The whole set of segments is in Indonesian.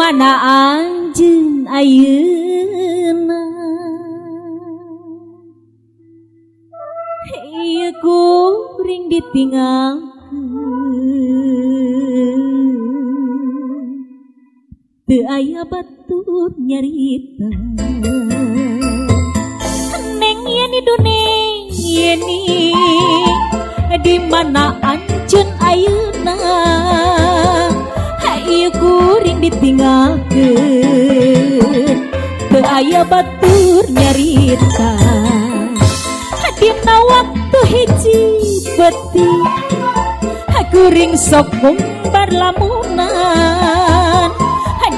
mana anjeun ayeuna ieu kuring ditinggalkeun teu aya batur nyarita neng Yeni Duneng Yeni di mana anjeun ayeuna ieu kuring ditinggalkeun teu aya batur nyarita dina waktu hiji beti kuring sok ngumbar lamunan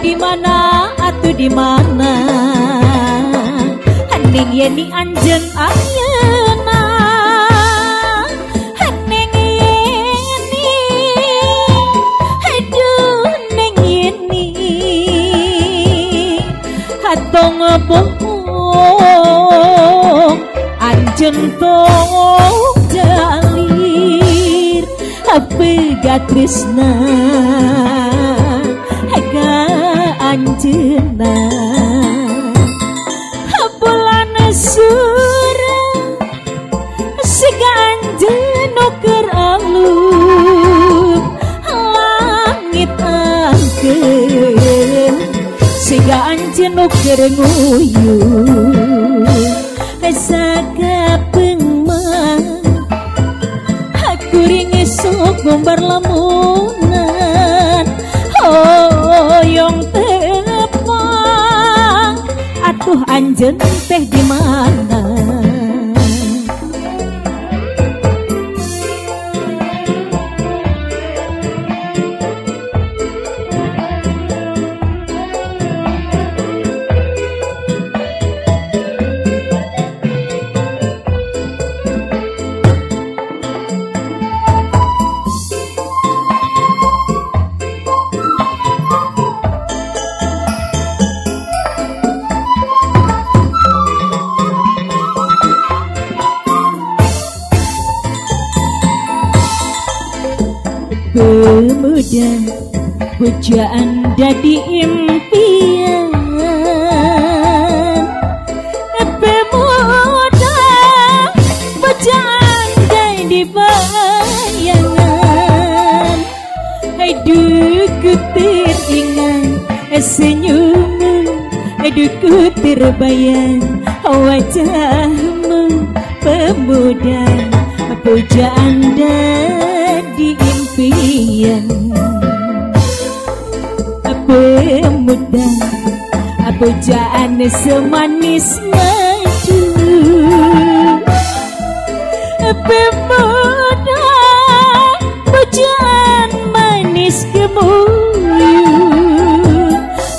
di mana atuh di mana neng Yeni anjeun ayeuna neng Yeni aduh neng Yeni hatong bohong anjeun tong jalir pegat tresna ka anjeunna bulan surang siga anjeun nu keur alus langit angkeun siga anjeun nu keur nguyuh sakapeung mah kuring sok ngombar lamunan hoyong tepang atuh anjeun teh di mana pemuda pujaan dadi impian pemuda pujaan dadi bayangan aduh kutir ingat senyummu aduh kutir bayang wajahmu pemuda pujaan dadi impian pemuda pujaan semanis madu pemuda pujaan manis gemuyuh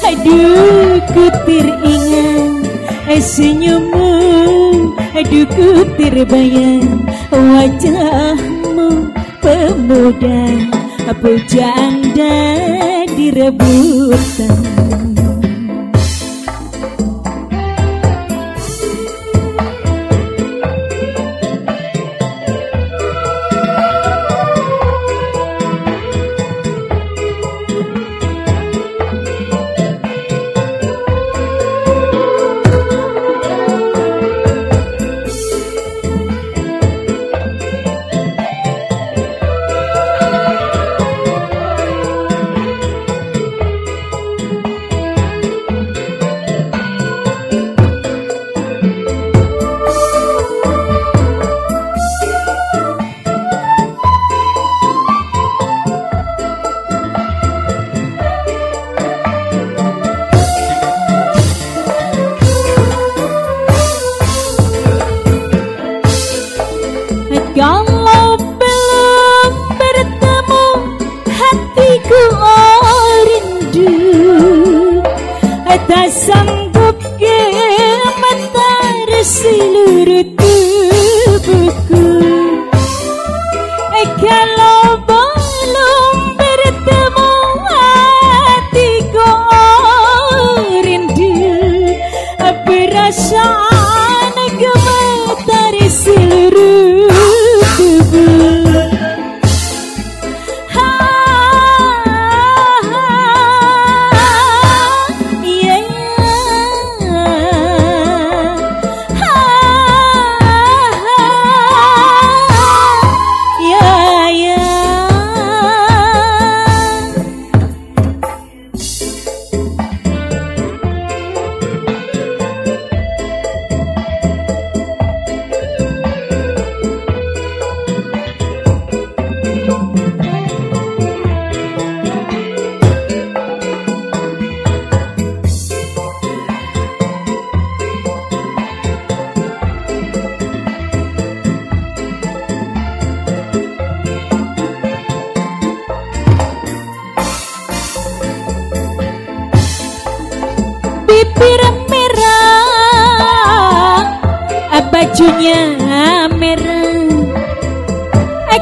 aduh kutir ingat senyummu aduh kutir bayang wajahmu pemuda pujaan dadi rebutan kalau belum bertemu hatiku rindu tak sanggup gemetar seluruh tubuhku kalau belum bertemu hatiku rindu perasaan gemetar seluruh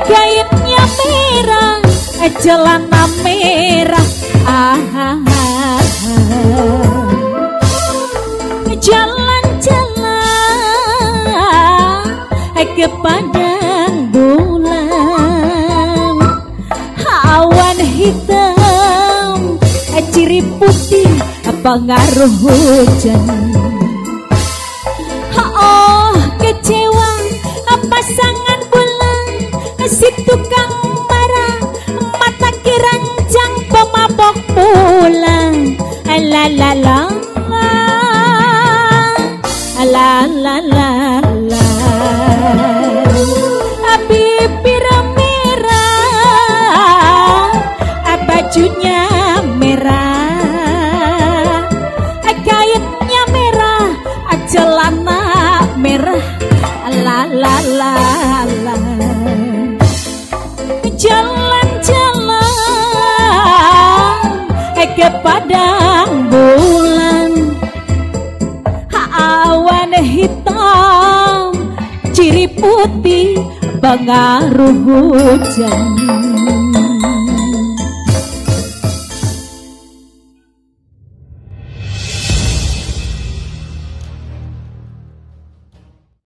kainnya merah, celana merah. Jalan-jalan ke padang bulan, awan hitam ciri putih pengaruh hujan. Oh kecewa pasangan bulan, si tukang marah, mata keranjang pemabok pulang. La la la la la la la, bibir merah, bajunya merah, kainnya merah, celana merah. La la la la, jalan-jalan ke padang bulan, awan hitam ciri putih pengaruh hujan.